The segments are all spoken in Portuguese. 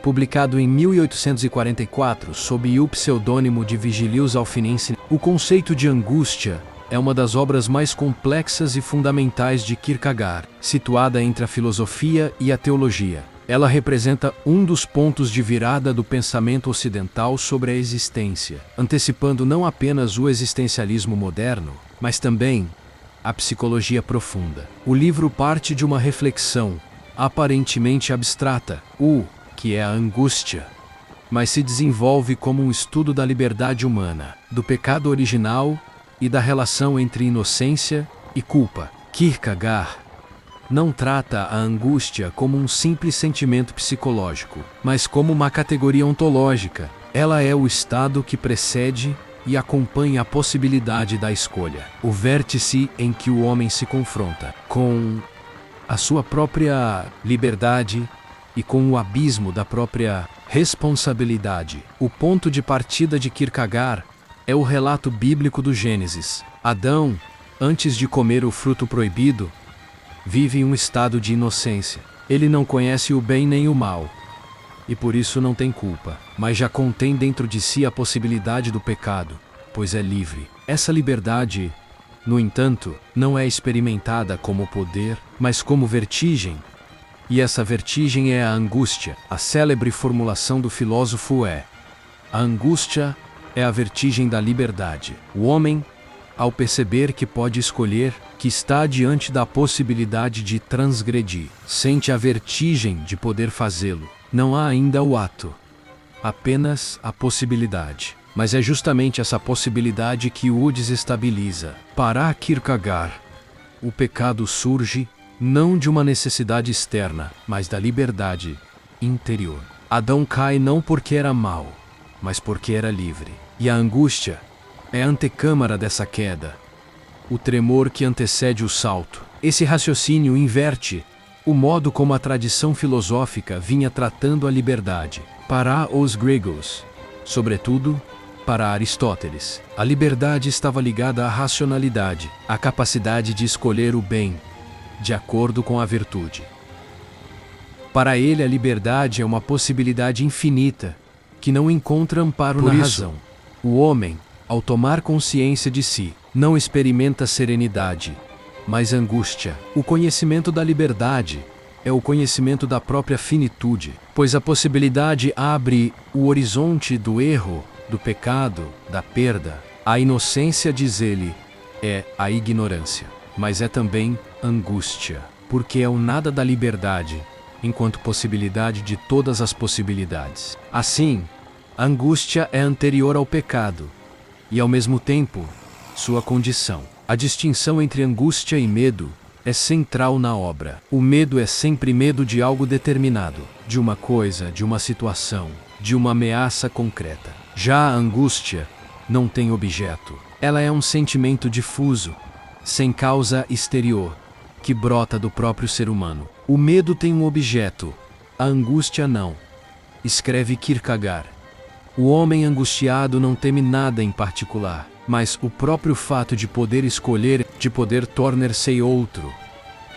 publicado em 1844 sob o pseudônimo de Vigilius Alfinensis. O conceito de angústia é uma das obras mais complexas e fundamentais de Kierkegaard, situada entre a filosofia e a teologia. Ela representa um dos pontos de virada do pensamento ocidental sobre a existência, antecipando não apenas o existencialismo moderno, mas também a psicologia profunda. O livro parte de uma reflexão aparentemente abstrata, que é a angústia, mas se desenvolve como um estudo da liberdade humana, do pecado original e da relação entre inocência e culpa. Kierkegaard não trata a angústia como um simples sentimento psicológico, mas como uma categoria ontológica. Ela é o estado que precede e acompanha a possibilidade da escolha, o vértice em que o homem se confronta com a sua própria liberdade e com o abismo da própria responsabilidade. O ponto de partida de Kierkegaard é o relato bíblico do Gênesis. Adão, antes de comer o fruto proibido, vive em um estado de inocência. Ele não conhece o bem nem o mal, e por isso não tem culpa, mas já contém dentro de si a possibilidade do pecado, pois é livre. Essa liberdade, no entanto, não é experimentada como poder, mas como vertigem. E essa vertigem é a angústia. A célebre formulação do filósofo é: a angústia é a vertigem da liberdade. O homem, ao perceber que pode escolher, que está diante da possibilidade de transgredir, sente a vertigem de poder fazê-lo. Não há ainda o ato, apenas a possibilidade. Mas é justamente essa possibilidade que o desestabiliza. Para Kierkegaard, o pecado surge não de uma necessidade externa, mas da liberdade interior. Adão cai não porque era mau, mas porque era livre. E a angústia é a antecâmara dessa queda, o tremor que antecede o salto. Esse raciocínio inverte o modo como a tradição filosófica vinha tratando a liberdade. Para os gregos, sobretudo para Aristóteles, a liberdade estava ligada à racionalidade, à capacidade de escolher o bem, de acordo com a virtude. Para ele, a liberdade é uma possibilidade infinita, que não encontra amparo na razão. O homem, ao tomar consciência de si, não experimenta serenidade, mas angústia. O conhecimento da liberdade é o conhecimento da própria finitude, pois a possibilidade abre o horizonte do erro, do pecado, da perda. A inocência, diz ele, é a ignorância, mas é também angústia, porque é o nada da liberdade, enquanto possibilidade de todas as possibilidades. Assim, a angústia é anterior ao pecado, e ao mesmo tempo, sua condição. A distinção entre angústia e medo é central na obra. O medo é sempre medo de algo determinado, de uma coisa, de uma situação, de uma ameaça concreta. Já a angústia não tem objeto. Ela é um sentimento difuso, sem causa exterior, que brota do próprio ser humano. O medo tem um objeto, a angústia não. Escreve Kierkegaard. O homem angustiado não teme nada em particular, mas o próprio fato de poder escolher, de poder tornar-se outro,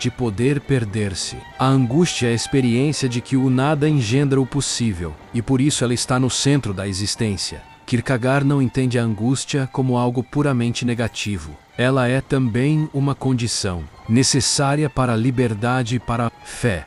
de poder perder-se. A angústia é a experiência de que o nada engendra o possível, e por isso ela está no centro da existência. Kierkegaard não entende a angústia como algo puramente negativo. Ela é também uma condição necessária para a liberdade e para a fé.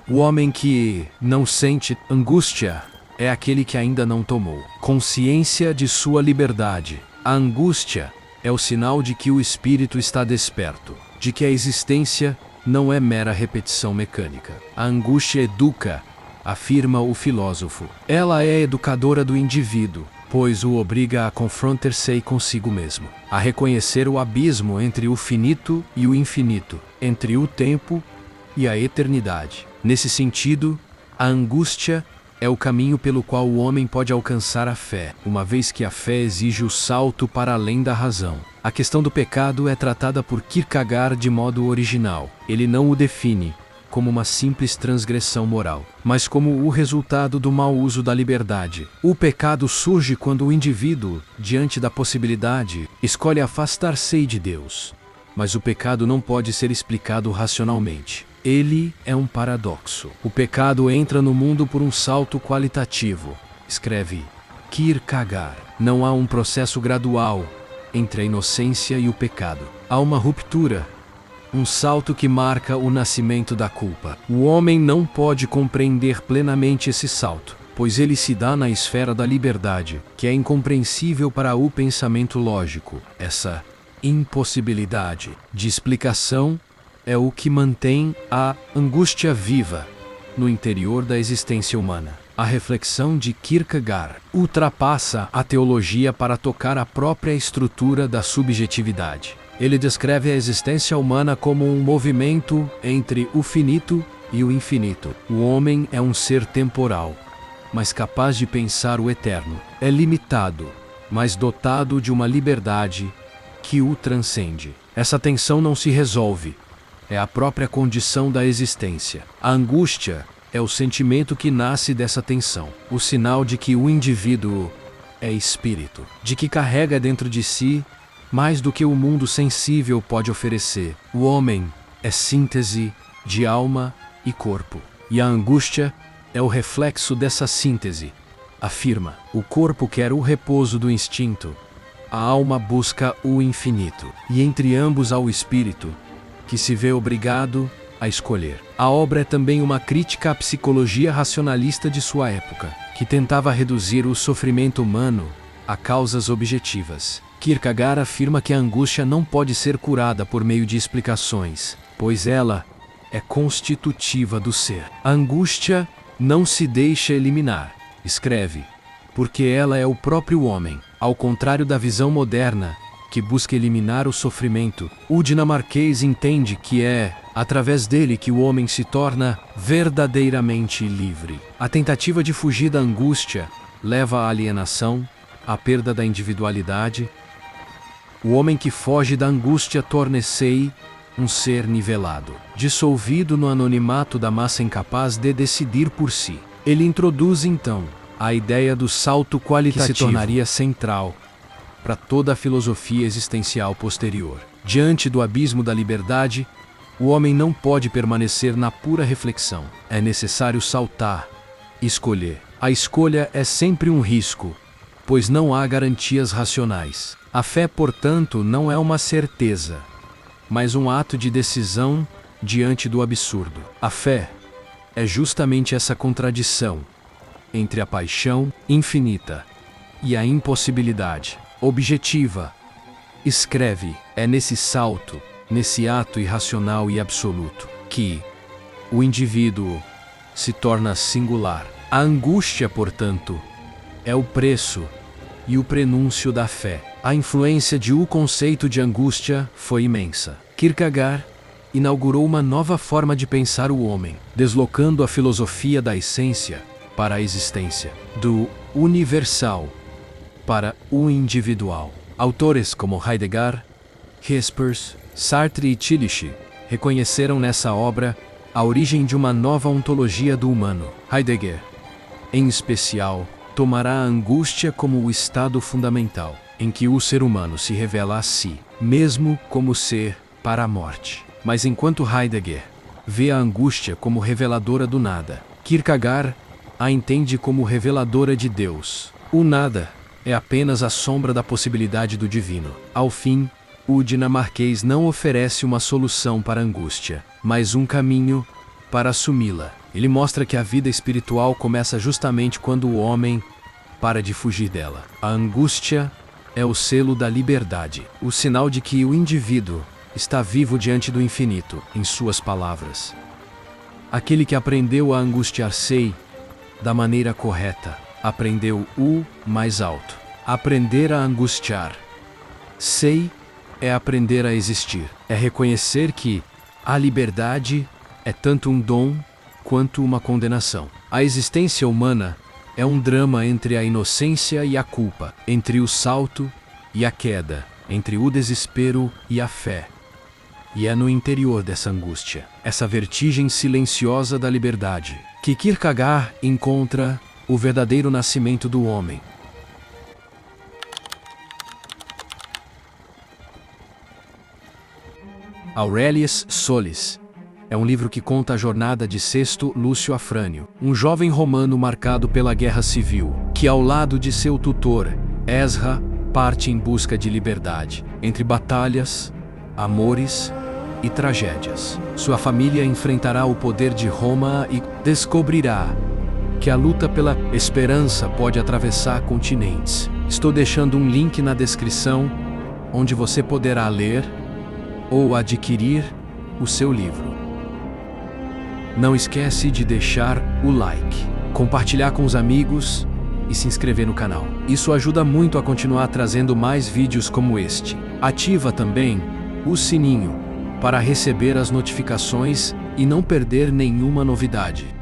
O homem que não sente angústia é aquele que ainda não tomou consciência de sua liberdade. A angústia é o sinal de que o espírito está desperto, de que a existência não é mera repetição mecânica. A angústia educa, afirma o filósofo. Ela é educadora do indivíduo, pois o obriga a confrontar-se consigo mesmo, a reconhecer o abismo entre o finito e o infinito, entre o tempo e a eternidade. Nesse sentido, a angústia é o caminho pelo qual o homem pode alcançar a fé, uma vez que a fé exige o salto para além da razão. A questão do pecado é tratada por Kierkegaard de modo original. Ele não o define como uma simples transgressão moral, mas como o resultado do mau uso da liberdade. O pecado surge quando o indivíduo, diante da possibilidade, escolhe afastar-se de Deus, Mas o pecado não pode ser explicado racionalmente. Ele é um paradoxo. O pecado entra no mundo por um salto qualitativo, escreve Kierkegaard. Não há um processo gradual entre a inocência e o pecado. Há uma ruptura, um salto que marca o nascimento da culpa. O homem não pode compreender plenamente esse salto, pois ele se dá na esfera da liberdade, que é incompreensível para o pensamento lógico. Essa impossibilidade de explicação é o que mantém a angústia viva no interior da existência humana. A reflexão de Kierkegaard ultrapassa a teologia para tocar a própria estrutura da subjetividade. Ele descreve a existência humana como um movimento entre o finito e o infinito. O homem é um ser temporal, mas capaz de pensar o eterno. É limitado, mas dotado de uma liberdade que o transcende. Essa tensão não se resolve. É a própria condição da existência. A angústia é o sentimento que nasce dessa tensão, o sinal de que o indivíduo é espírito, de que carrega dentro de si mais do que o mundo sensível pode oferecer. O homem é síntese de alma e corpo, e a angústia é o reflexo dessa síntese. Afirma: o corpo quer o repouso do instinto, a alma busca o infinito, e entre ambos há o espírito, que se vê obrigado a escolher. A obra é também uma crítica à psicologia racionalista de sua época, que tentava reduzir o sofrimento humano a causas objetivas. Kierkegaard afirma que a angústia não pode ser curada por meio de explicações, pois ela é constitutiva do ser. A angústia não se deixa eliminar, escreve, porque ela é o próprio homem. Ao contrário da visão moderna, que busca eliminar o sofrimento, o dinamarquês entende que é através dele que o homem se torna verdadeiramente livre. A tentativa de fugir da angústia leva à alienação, à perda da individualidade. O homem que foge da angústia torna-se um ser nivelado, dissolvido no anonimato da massa incapaz de decidir por si. Ele introduz então a ideia do salto qualitativo, que se tornaria central para toda a filosofia existencial posterior. Diante do abismo da liberdade, o homem não pode permanecer na pura reflexão. É necessário saltar, escolher. A escolha é sempre um risco, pois não há garantias racionais. A fé, portanto, não é uma certeza, mas um ato de decisão diante do absurdo. A fé é justamente essa contradição entre a paixão infinita e a impossibilidade objetiva. Escreve: é nesse salto, nesse ato irracional e absoluto, que o indivíduo se torna singular. A angústia, portanto, é o preço e o prenúncio da fé. A influência de o conceito de angústia foi imensa. Kierkegaard inaugurou uma nova forma de pensar o homem, deslocando a filosofia da essência para a existência, do universal para o individual. Autores como Heidegger, Jaspers, Sartre e Tillich reconheceram nessa obra a origem de uma nova ontologia do humano. Heidegger, em especial, tomará a angústia como o estado fundamental, em que o ser humano se revela a si, mesmo como ser para a morte. Mas enquanto Heidegger vê a angústia como reveladora do nada, Kierkegaard a entende como reveladora de Deus. O nada é apenas a sombra da possibilidade do divino. Ao fim, o dinamarquês não oferece uma solução para a angústia, mas um caminho para assumi-la. Ele mostra que a vida espiritual começa justamente quando o homem para de fugir dela. A angústia é o selo da liberdade, o sinal de que o indivíduo está vivo diante do infinito, em suas palavras. Aquele que aprendeu a angustiar-se da maneira correta, aprendeu o mais alto. Aprender a angustiar. Sei é aprender a existir. É reconhecer que a liberdade é tanto um dom quanto uma condenação. A existência humana é um drama entre a inocência e a culpa, entre o salto e a queda, entre o desespero e a fé. E é no interior dessa angústia, essa vertigem silenciosa da liberdade, que Kierkegaard encontra o verdadeiro nascimento do homem. Aurelius Solis. É um livro que conta a jornada de Sesto Lúcio Afrânio, um jovem romano marcado pela guerra civil, que ao lado de seu tutor, Esra, parte em busca de liberdade, entre batalhas, amores e tragédias. Sua família enfrentará o poder de Roma e descobrirá que a luta pela esperança pode atravessar continentes. Estou deixando um link na descrição, onde você poderá ler ou adquirir o seu livro. Não esquece de deixar o like, compartilhar com os amigos e se inscrever no canal. Isso ajuda muito a continuar trazendo mais vídeos como este. Ativa também o sininho para receber as notificações e não perder nenhuma novidade.